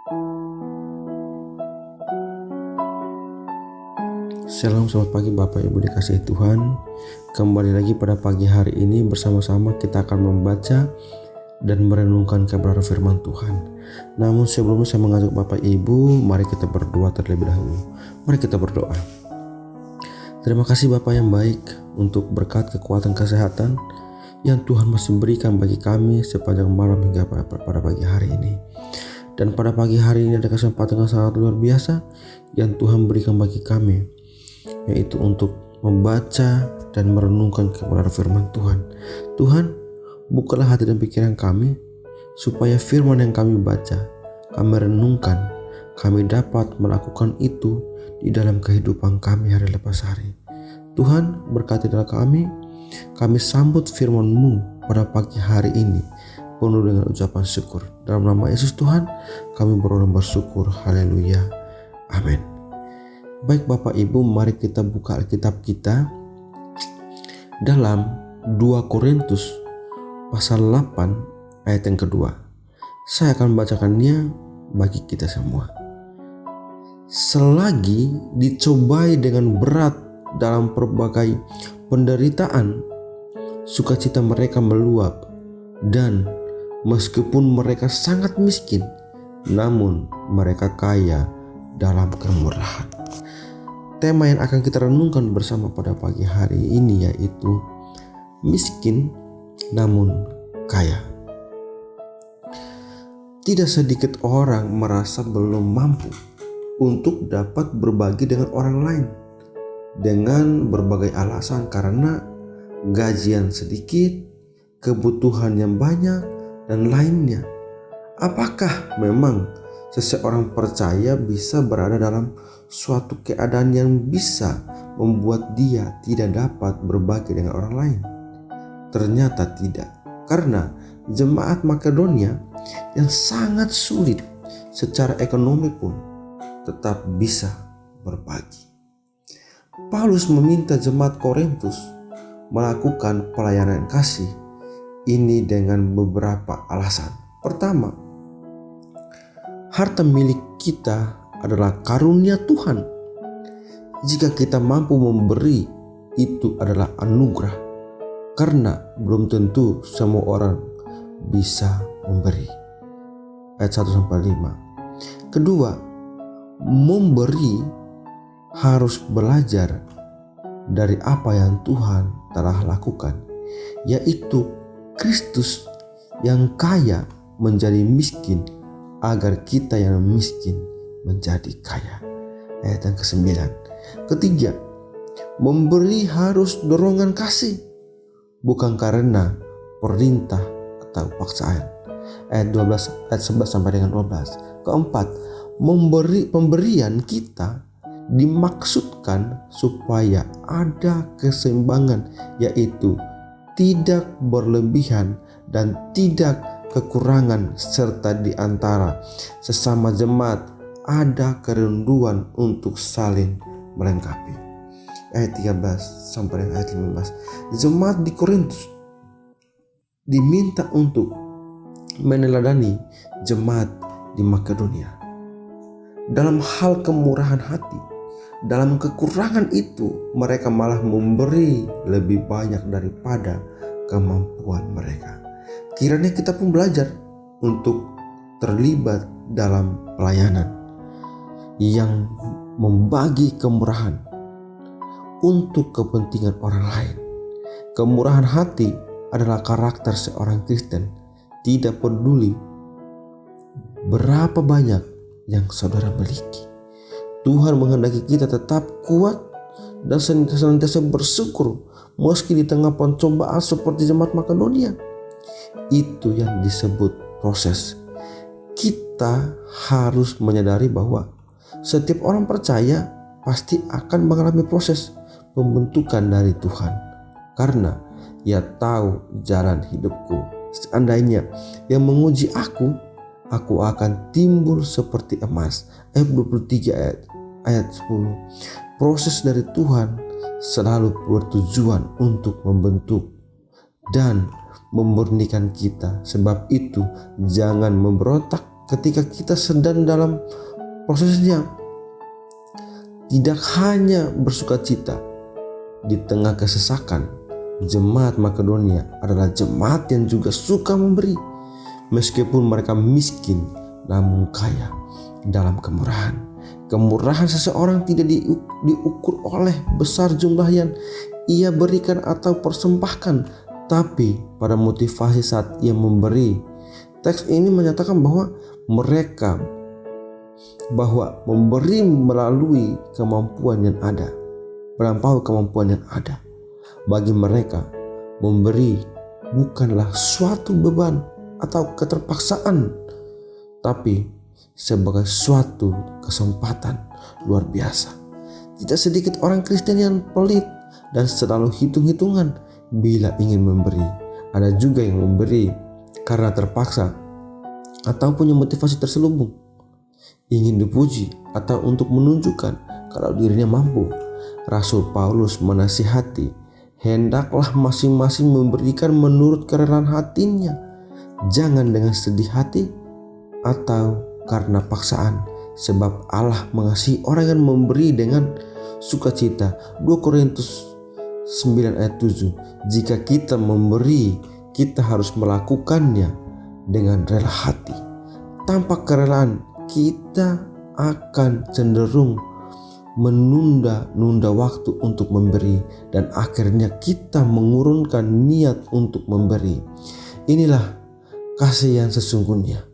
Shalom, selamat pagi Bapak Ibu dikasihi Tuhan. Kembali lagi pada pagi hari ini bersama-sama kita akan membaca dan merenungkan kebenaran firman Tuhan. Namun sebelumnya saya mengajak Bapak Ibu, mari kita berdoa terlebih dahulu. Mari kita berdoa. Terima kasih Bapak yang baik untuk berkat kekuatan kesehatan yang Tuhan masih berikan bagi kami sepanjang malam hingga pada pagi hari ini. Dan pada pagi hari ini ada kesempatan yang sangat luar biasa yang Tuhan berikan bagi kami, yaitu untuk membaca dan merenungkan kebenaran firman Tuhan. Tuhan, bukalah hati dan pikiran kami supaya firman yang kami baca, kami renungkan, kami dapat melakukan itu di dalam kehidupan kami hari lepas hari. Tuhan, berkatilah kami sambut firman-Mu pada pagi hari ini penuh dengan ucapan syukur. Dalam nama Yesus Tuhan, kami berdoa dan bersyukur. Haleluya. Amin. Baik Bapak Ibu, mari kita buka Alkitab kita dalam 2 Korintus pasal 8 ayat yang kedua. Saya akan membacakannya bagi kita semua. Selagi dicobai dengan berat dalam berbagai penderitaan, sukacita mereka meluap, dan meskipun mereka sangat miskin, namun mereka kaya dalam kemurahan. Tema yang akan kita renungkan bersama pada pagi hari ini yaitu miskin namun kaya. Tidak sedikit orang merasa belum mampu untuk dapat berbagi dengan orang lain dengan berbagai alasan, karena gajian sedikit, kebutuhan yang banyak, dan lainnya. Apakah memang seseorang percaya bisa berada dalam suatu keadaan yang bisa membuat dia tidak dapat berbagi dengan orang lain? Ternyata tidak, karena jemaat Makedonia yang sangat sulit secara ekonomi pun tetap bisa berbagi. Paulus meminta jemaat Korintus melakukan pelayanan kasih ini dengan beberapa alasan. Pertama, harta milik kita adalah karunia Tuhan. Jika kita mampu memberi, itu adalah anugerah, karena belum tentu semua orang bisa memberi. Ayat 1-5. Kedua, memberi harus belajar dari apa yang Tuhan telah lakukan, yaitu Kristus yang kaya menjadi miskin agar kita yang miskin menjadi kaya. Ayat yang ke-9. Ketiga, memberi harus dorongan kasih, bukan karena perintah atau paksaan. Ayat 12, ayat 11-12. Keempat, pemberian kita dimaksudkan supaya ada keseimbangan, yaitu tidak berlebihan dan tidak kekurangan, serta di antara sesama jemaat ada kerinduan untuk saling melengkapi. Ayat 13-15. Jemaat di Korintus diminta untuk meneladani jemaat di Makedonia dalam hal kemurahan hati. Dalam kekurangan itu, mereka malah memberi lebih banyak daripada kemampuan mereka. Kiranya kita pun belajar untuk terlibat dalam pelayanan yang membagi kemurahan untuk kepentingan orang lain. Kemurahan hati adalah karakter seorang Kristen. Tidak peduli berapa banyak yang saudara miliki, Tuhan menghendaki kita tetap kuat dan senantiasa bersyukur meski di tengah pencobaan seperti jemaat Makedonia. Itu yang disebut proses. Kita harus menyadari bahwa setiap orang percaya pasti akan mengalami proses pembentukan dari Tuhan, karena Ia tahu jalan hidupku. Seandainya yang menguji aku akan timbul seperti emas. Ayat 23 ayat 10. Proses dari Tuhan selalu bertujuan untuk membentuk dan memurnikan kita. Sebab itu jangan memberontak ketika kita sedang dalam prosesnya, tidak hanya bersukacita di tengah kesesakan. Jemaat Makedonia adalah jemaat yang juga suka memberi, meskipun mereka miskin namun kaya dalam kemurahan. Kemurahan seseorang tidak diukur oleh besar jumlah yang ia berikan atau persembahkan, tapi pada motivasi saat ia memberi. Teks ini menyatakan bahwa memberi melalui kemampuan yang ada, melampaui kemampuan yang ada. Bagi mereka, memberi bukanlah suatu beban atau keterpaksaan, tapi sebagai suatu kesempatan luar biasa. Tidak sedikit orang Kristen yang pelit dan selalu hitung-hitungan bila ingin memberi. Ada juga yang memberi karena terpaksa atau punya motivasi terselubung, ingin dipuji atau untuk menunjukkan kalau dirinya mampu. Rasul Paulus menasihati, hendaklah masing-masing memberikan menurut kerelaan hatinya, jangan dengan sedih hati atau karena paksaan, sebab Allah mengasihi orang yang memberi dengan sukacita. 2 Korintus 9 ayat 7. Jika kita memberi, kita harus melakukannya dengan rela hati. Tanpa kerelaan, kita akan cenderung menunda-nunda waktu untuk memberi, dan akhirnya kita mengurungkan niat untuk memberi. Inilah kasih yang sesungguhnya.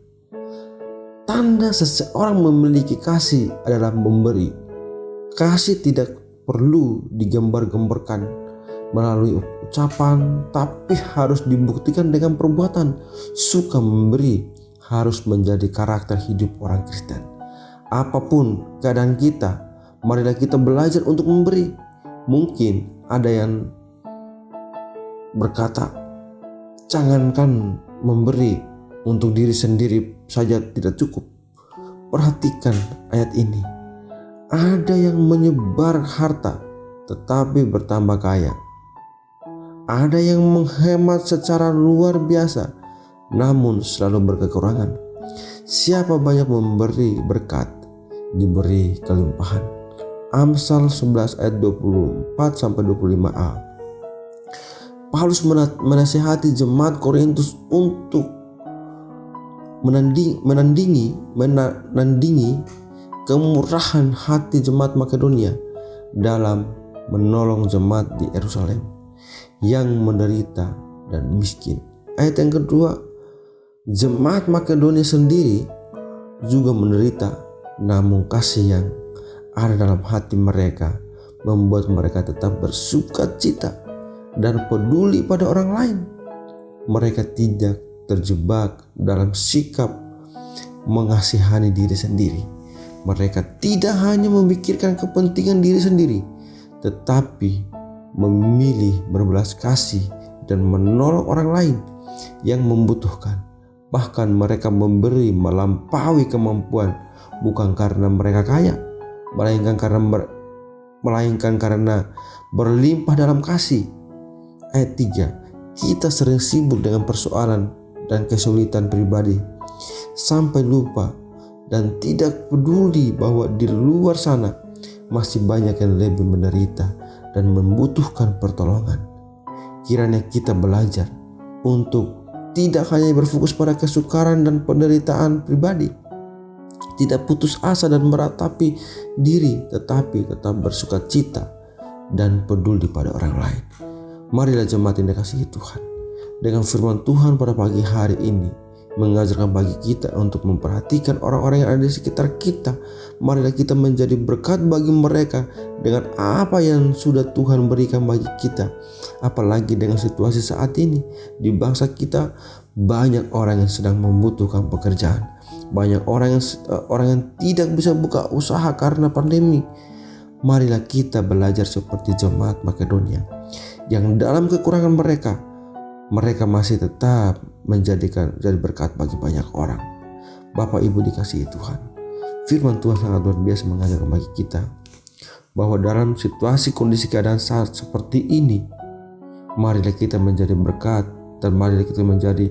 Tanda seseorang memiliki kasih adalah memberi. Kasih tidak perlu digambar-gambarkan melalui ucapan, tapi harus dibuktikan dengan perbuatan. Suka memberi harus menjadi karakter hidup orang Kristen. Apapun keadaan kita, marilah kita belajar untuk memberi. Mungkin ada yang berkata, jangankan memberi, untuk diri sendiri saja tidak cukup. Perhatikan ayat ini. Ada yang menyebar harta tetapi bertambah kaya. Ada yang menghemat secara luar biasa namun selalu berkekurangan. Siapa banyak memberi berkat, diberi kelimpahan. Amsal 11 ayat 24-25a. Paulus menasihati jemaat Korintus untuk menandingi kemurahan hati jemaat Makedonia dalam menolong jemaat di Yerusalem yang menderita dan miskin. Ayat yang kedua, jemaat Makedonia sendiri juga menderita, namun kasih yang ada dalam hati mereka membuat mereka tetap bersukacita dan peduli pada orang lain. Mereka tidak terjebak dalam sikap mengasihani diri sendiri. Mereka tidak hanya memikirkan kepentingan diri sendiri, tetapi memilih berbelas kasih dan menolong orang lain yang membutuhkan. Bahkan mereka memberi melampaui kemampuan, bukan karena mereka kaya, melainkan karena berlimpah dalam kasih. Ayat 3. Kita sering sibuk dengan persoalan dan kesulitan pribadi sampai lupa dan tidak peduli bahwa di luar sana masih banyak yang lebih menderita dan membutuhkan pertolongan. Kiranya kita belajar untuk tidak hanya berfokus pada kesukaran dan penderitaan pribadi, tidak putus asa dan meratapi diri, tetapi tetap bersukacita dan peduli pada orang lain. Marilah jemaat yang dikasihi Tuhan, dengan firman Tuhan pada pagi hari ini mengajarkan bagi kita untuk memperhatikan orang-orang yang ada di sekitar kita. Marilah kita menjadi berkat bagi mereka dengan apa yang sudah Tuhan berikan bagi kita. Apalagi dengan situasi saat ini di bangsa kita, banyak orang yang sedang membutuhkan pekerjaan. Banyak orang yang tidak bisa buka usaha karena pandemi. Marilah kita belajar seperti jemaat Makedonia yang dalam kekurangan mereka masih tetap jadi berkat bagi banyak orang. Bapak Ibu dikasihi Tuhan, firman Tuhan sangat luar biasa mengajarkan bagi kita bahwa dalam situasi kondisi keadaan saat seperti ini, marilah kita menjadi berkat dan marilah kita menjadi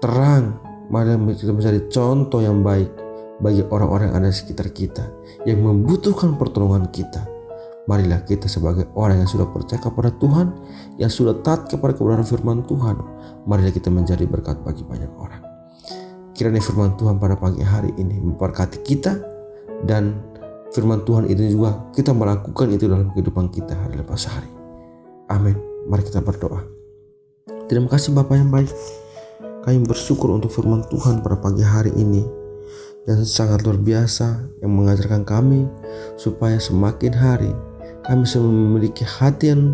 terang, Marilah kita menjadi contoh yang baik bagi orang-orang yang ada di sekitar kita, yang membutuhkan pertolongan kita. Marilah kita sebagai orang yang sudah percaya kepada Tuhan, yang sudah taat kepada kebenaran firman Tuhan, marilah kita menjadi berkat bagi banyak orang. Kiranya firman Tuhan pada pagi hari ini memberkati kita, dan firman Tuhan itu juga kita melakukan itu dalam kehidupan kita hari lepas hari. Amin. Mari kita berdoa. Terima kasih Bapa yang baik. Kami bersyukur untuk firman Tuhan pada pagi hari ini yang sangat luar biasa, yang mengajarkan kami supaya semakin hari kami memiliki hati yang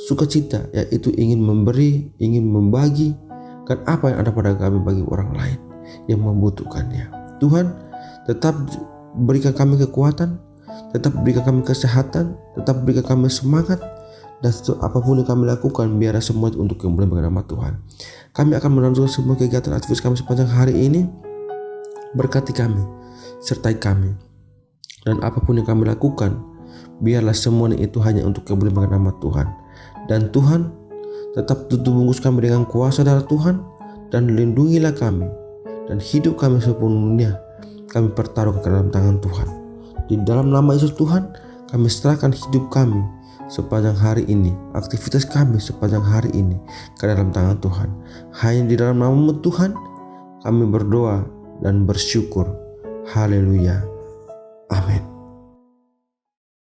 sukacita, yaitu ingin memberi, ingin membagi kan apa yang ada pada kami bagi orang lain yang membutuhkannya. Tuhan, tetap berikan kami kekuatan, tetap berikan kami kesehatan, tetap berikan kami semangat, dan apapun yang kami lakukan biarlah semua untuk kemuliaan bagi nama Tuhan. Kami akan melanjutkan semua kegiatan aktivitas kami sepanjang hari ini. Berkati kami, sertai kami, dan apapun yang kami lakukan biarlah semuanya itu hanya untuk kemuliaan bagi nama Tuhan. Dan Tuhan, tetap tutup bungkus kami dengan kuasa darah Tuhan, dan lindungilah kami, dan hidup kami sepenuhnya kami pertaruhkan ke dalam tangan Tuhan. Di dalam nama Yesus Tuhan, kami serahkan hidup kami sepanjang hari ini, aktivitas kami sepanjang hari ini ke dalam tangan Tuhan. Hanya di dalam nama Tuhan kami berdoa dan bersyukur. Haleluya. Amin.